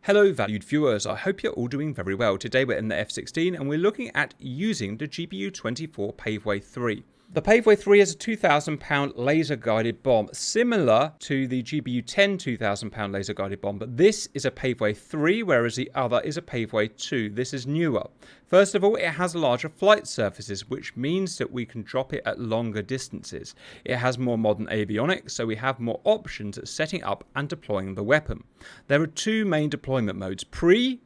Hello valued viewers, I hope you're all doing very well. Today we're in the F-16 and we're looking at using the GBU-24 Paveway 3. The Paveway 3 is a £2,000 laser guided bomb, similar to the GBU-10 £2,000 laser guided bomb, but this is a Paveway 3 whereas the other is a Paveway 2. This is newer. First of all, it has larger flight surfaces, which means that we can drop it at longer distances. It has more modern avionics, so we have more options at setting up and deploying the weapon. There are two main deployment modes, PRE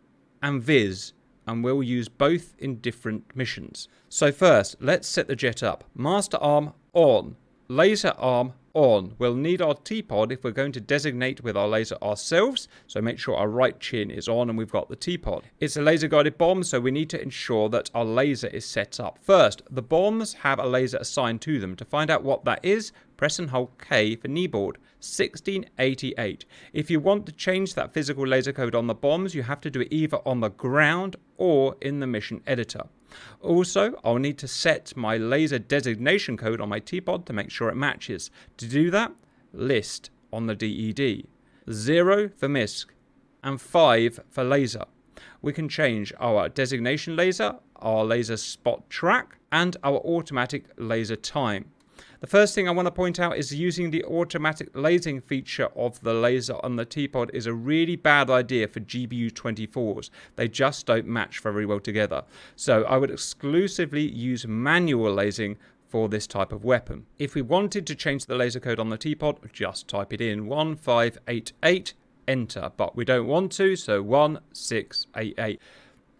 and VIS, and we'll use both in different missions. So first, let's set the jet up. Master arm on, laser arm on. We'll need our T-pod if we're going to designate with our laser ourselves, so make sure our right chin is on and we've got the T-pod. It's a laser guided bomb, so we need to ensure that our laser is set up. First, the bombs have a laser assigned to them. To find out what that is, press and hold K for kneeboard. 1688. If you want to change that physical laser code on the bombs, you have to do it either on the ground or in the mission editor. Also, I'll need to set my laser designation code on my T-pod to make sure it matches. To do that, list on the DED. 0 for MISC and 5 for laser. We can change our designation laser, our laser spot track, and our automatic laser time. The first thing I want to point out is using the automatic lasing feature of the laser on the T-pod is a really bad idea for GBU-24s. They just don't match very well together. So I would exclusively use manual lasing for this type of weapon. If we wanted to change the laser code on the T-pod, just type it in 1588, enter. But we don't want to, so 1688.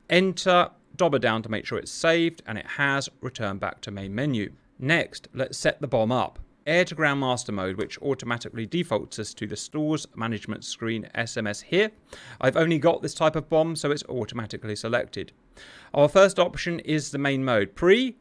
Enter, dobber down to make sure it's saved, and it has returned back to main menu. Next, let's set the bomb up. Air-to-ground master mode, which automatically defaults us to the stores management screen SMS here. I've only got this type of bomb, so it's automatically selected. Our first option is the main mode, PRE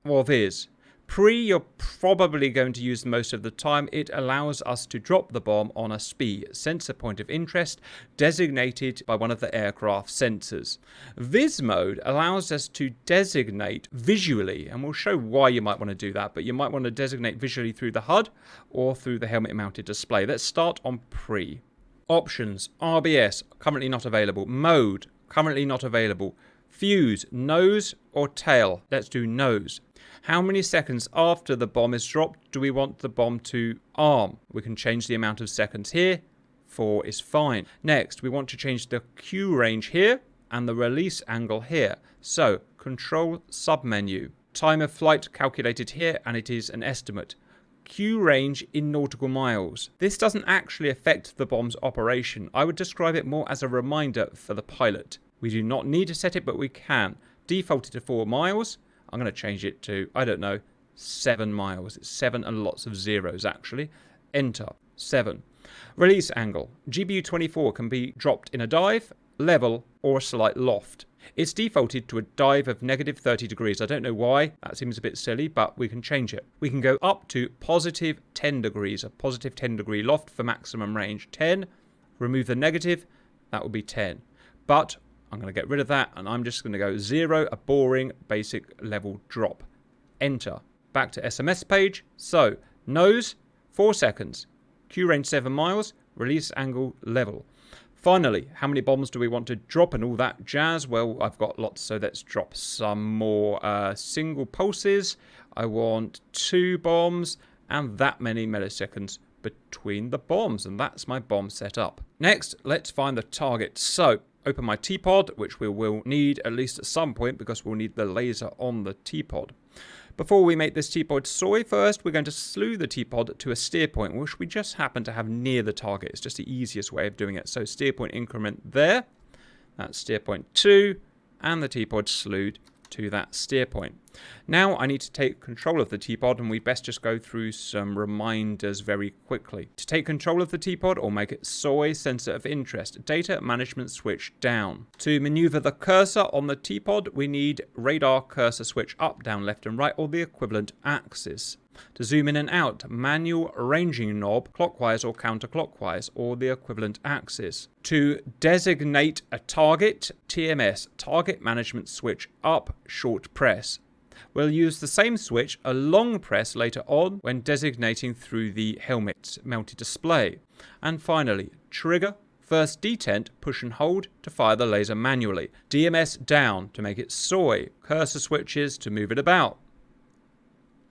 or VIS. PRE you're probably going to use most of the time. It allows us to drop the bomb on a SPI, sensor point of interest, designated by one of the aircraft sensors. VIS mode allows us to designate visually, and we'll show why you might want to do that, but you might want to designate visually through the HUD or through the helmet mounted display. Let's start on PRE. Options, RBS, currently not available. Mode, currently not available. Fuse, nose or tail. Let's do nose. How many seconds after the bomb is dropped do we want the bomb to arm? We can change the amount of seconds here. 4 is fine. Next, we want to change the Q range here and the release angle here. So, control submenu. Time of flight calculated here, and it is an estimate. Q range in nautical miles. This doesn't actually affect the bomb's operation. I would describe it more as a reminder for the pilot. We do not need to set it, but we can. Defaulted to 4 miles. I'm going to change it to, I don't know, 7 miles. It's 7 and lots of zeros, actually. Enter. 7. Release angle. GBU-24 can be dropped in a dive, level, or a slight loft. It's defaulted to a dive of negative 30 degrees. I don't know why. That seems a bit silly, but we can change it. We can go up to positive 10 degrees, a positive 10 degree loft for maximum range. 10. Remove the negative. That would be 10. But I'm going to get rid of that, and I'm just going to go 0, a boring basic level drop. Enter. Back to SMS page. So, nose, 4 seconds. Q range 7 miles. Release angle level. Finally, how many bombs do we want to drop and all that jazz? Well, I've got lots, so let's drop some more single pulses. I want 2 bombs and that many milliseconds between the bombs, and that's my bomb set up. Next, let's find the target. So, open my T-pod, which we will need at least at some point because we'll need the laser on the T-pod. Before we make this T-pod soy, first we're going to slew the T-pod to a steer point, which we just happen to have near the target. It's just the easiest way of doing it. So steer point increment there, that's steer point 2, and the T-pod slewed to that steer point. Now I need to take control of the T-pod, and we best just go through some reminders very quickly. To take control of the T-pod or make it soy, sensor of interest, data management switch down. To maneuver the cursor on the T-pod, we need radar cursor switch up, down, left and right, or the equivalent axis. To zoom in and out, manual ranging knob, clockwise or counterclockwise, or the equivalent axis. To designate a target, TMS, target management switch up, short press. We'll use the same switch, a long press later on, when designating through the helmet mounted display. And finally, trigger First detent, push and hold to fire the laser manually. DMS down to make it soy. Cursor switches to move it about.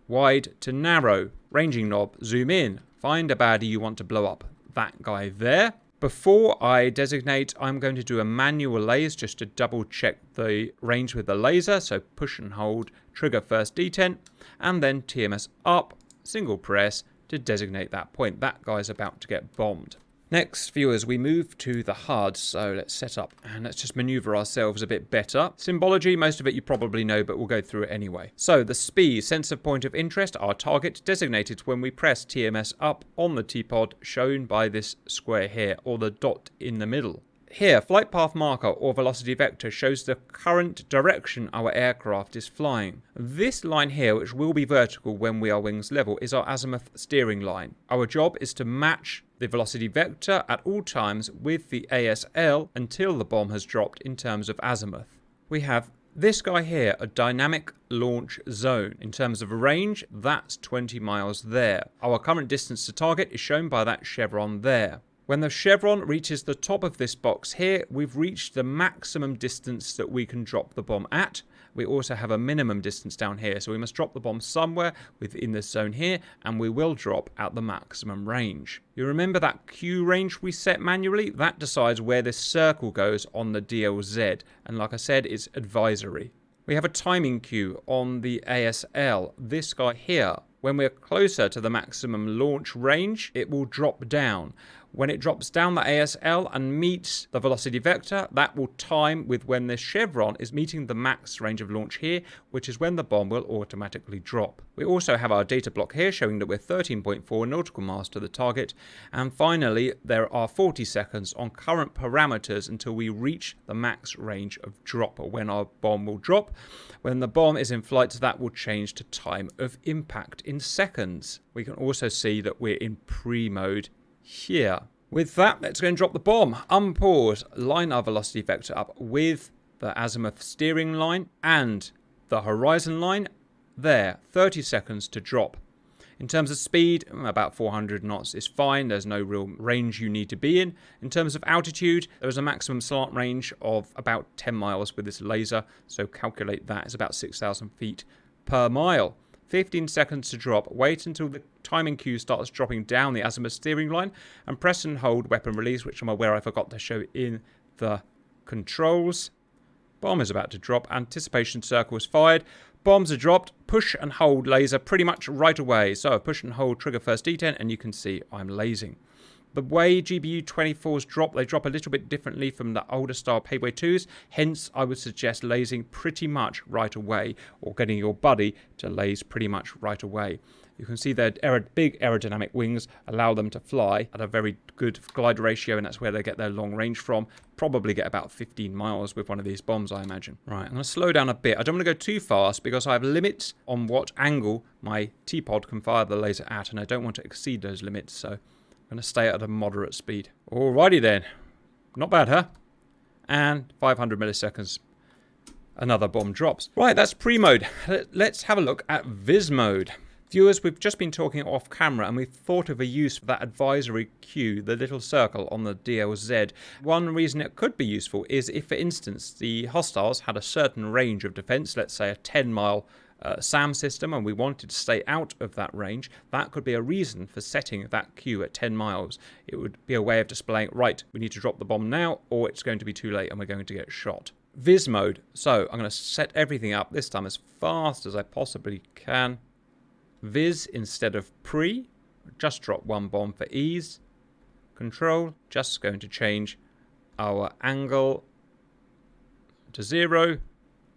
Wide to narrow. Ranging knob, zoom in. Find a baddie you want to blow up. That guy there. Before I designate, I'm going to do a manual laser just to double check the range with the laser. So push and hold, trigger first detent, and then TMS up, single press to designate that point. That guy's about to get bombed. Next, viewers, we move to the HUD, so let's set up and let's just maneuver ourselves a bit better. Symbology, most of it you probably know, but we'll go through it anyway. So the SPI, sense of point of interest, our target, designated when we press TMS up on the T-pod, shown by this square here, or the dot in the middle. Here, flight path marker or velocity vector shows the current direction our aircraft is flying. This line here, which will be vertical when we are wings level, is our azimuth steering line. Our job is to match the velocity vector at all times with the ASL until the bomb has dropped in terms of azimuth. We have this guy here, a dynamic launch zone. In terms of range, that's 20 miles there. Our current distance to target is shown by that chevron there. When the chevron reaches the top of this box here, we've reached the maximum distance that we can drop the bomb at. We also have a minimum distance down here, so we must drop the bomb somewhere within this zone here, and we will drop at the maximum range. You remember that Q range we set manually? That decides where this circle goes on the DLZ, and like I said, it's advisory. We have a timing cue on the ASL, this guy here. When we're closer to the maximum launch range, it will drop down. When it drops down the ASL and meets the velocity vector, that will time with when the chevron is meeting the max range of launch here, which is when the bomb will automatically drop. We also have our data block here showing that we're 13.4 nautical miles to the target. And finally, there are 40 seconds on current parameters until we reach the max range of drop, or when our bomb will drop. When the bomb is in flight, that will change to time of impact in seconds. We can also see that we're in pre-mode here. With that, let's go and drop the bomb. Unpause, line our velocity vector up with the azimuth steering line and the horizon line. There, 30 seconds to drop. In terms of speed, about 400 knots is fine. There's no real range you need to be in. In terms of altitude, there is a maximum slant range of about 10 miles with this laser. So calculate that. It's about 6,000 feet per mile. 15 seconds to drop. Wait until the timing cue starts dropping down the azimuth steering line and press and hold weapon release, which I'm aware I forgot to show in the controls. Bomb is about to drop. Anticipation circle is fired. Bombs are dropped. Push and hold laser pretty much right away. So push and hold, trigger first detent, and you can see I'm lasing. The way GBU-24s drop, they drop a little bit differently from the older style Paveway 2s. Hence, I would suggest lasing pretty much right away, or getting your buddy to laze pretty much right away. You can see their big aerodynamic wings allow them to fly at a very good glide ratio, and that's where they get their long range from. Probably get about 15 miles with one of these bombs, I imagine. Right, I'm going to slow down a bit. I don't want to go too fast because I have limits on what angle my T-pod can fire the laser at, and I don't want to exceed those limits, so I'm going to stay at a moderate speed. Alrighty then. Not bad, huh? And 500 milliseconds. Another bomb drops. Right, that's pre-mode. Let's have a look at VIS mode. Viewers, we've just been talking off camera and we've thought of a use for that advisory cue, the little circle on the DLZ. One reason it could be useful is if, for instance, the hostiles had a certain range of defense, let's say a 10-mile SAM system, and we wanted to stay out of that range, that could be a reason for setting that cue at 10 miles. It would be a way of displaying, right, we need to drop the bomb now, or it's going to be too late and we're going to get shot. VIS mode. So I'm going to set everything up this time as fast as I possibly can. VIS instead of pre. Just drop one bomb for ease. Control. Just going to change our angle to 0.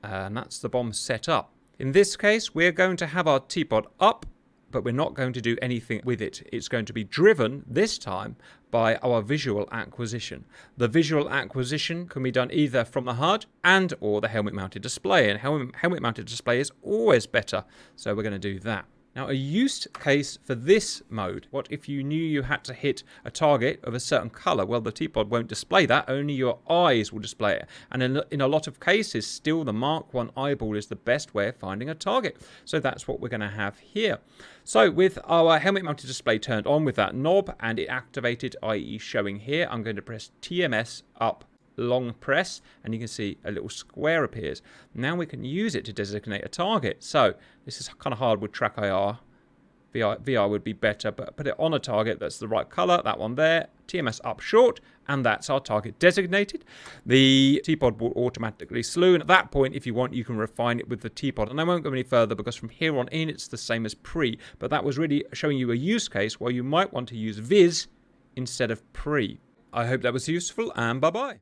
And that's the bomb set up. In this case, we're going to have our T-pod up, but we're not going to do anything with it. It's going to be driven, this time, by our visual acquisition. The visual acquisition can be done either from the HUD and/or the helmet-mounted display. And helmet-mounted display is always better, so we're going to do that. Now, a use case for this mode, what if you knew you had to hit a target of a certain color? Well, the T-pod won't display that, only your eyes will display it. And in a lot of cases, still the Mark 1 eyeball is the best way of finding a target. So that's what we're going to have here. So with our helmet mounted display turned on with that knob and it activated, i.e. showing here, I'm going to press TMS up, long press, and you can see a little square appears. Now we can use it to designate a target. So this is kind of hard with track IR. VR would be better, but put it on a target that's the right color, that one there, TMS up short, and that's our target designated. The T-pod will automatically slew, and at that point, if you want, you can refine it with the T-pod. And I won't go any further because from here on in, it's the same as pre, but that was really showing you a use case where you might want to use VIS instead of pre. I hope that was useful, and bye-bye.